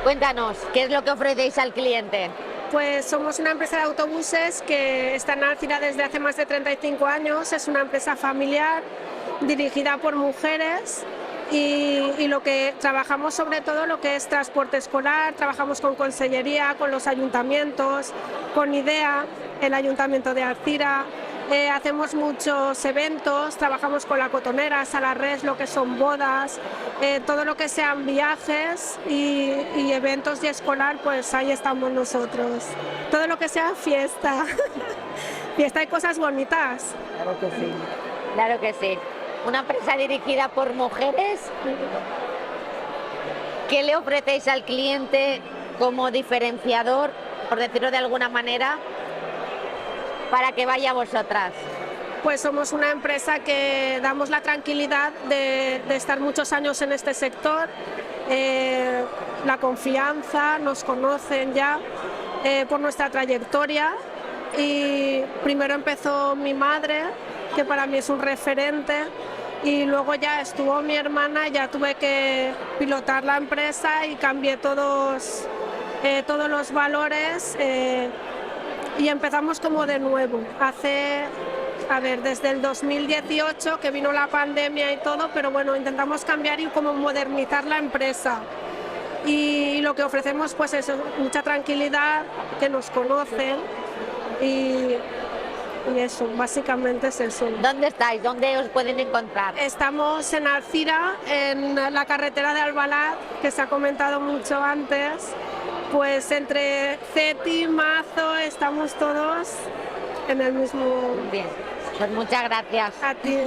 Cuéntanos, ¿qué es lo que ofrecéis al cliente? Pues somos una empresa de autobuses que está en Alcira desde hace más de 35 años. Es una empresa familiar dirigida por mujeres y lo que trabajamos sobre todo lo que es transporte escolar, trabajamos con consellería, con los ayuntamientos, con IDEA, el Ayuntamiento de Alcira. Hacemos muchos eventos, trabajamos con la cotonera, Salarres, lo que son bodas, todo lo que sean viajes y eventos y escolar, pues ahí estamos nosotros. Todo lo que sea fiesta, fiesta y cosas bonitas. Claro que sí. Claro que sí. Una empresa dirigida por mujeres. ¿Qué le ofrecéis al cliente como diferenciador, por decirlo de alguna manera, para que vaya a vosotras? Pues somos una empresa que damos la tranquilidad de estar muchos años en este sector, la confianza, nos conocen ya por nuestra trayectoria y primero empezó mi madre, que para mí es un referente, y luego ya estuvo mi hermana, ya tuve que pilotar la empresa y cambié todos los valores y empezamos como de nuevo. Desde el 2018 que vino la pandemia y todo, pero bueno, intentamos cambiar y como modernizar la empresa. Y lo que ofrecemos pues es mucha tranquilidad, que nos conocen y eso, básicamente es eso. ¿Dónde estáis? ¿Dónde os pueden encontrar? Estamos en Alcira, en la carretera de Albalat, que se ha comentado mucho antes, pues entre Ceti, Mazo, estamos todos en el mismo... Bien, pues muchas gracias. A ti.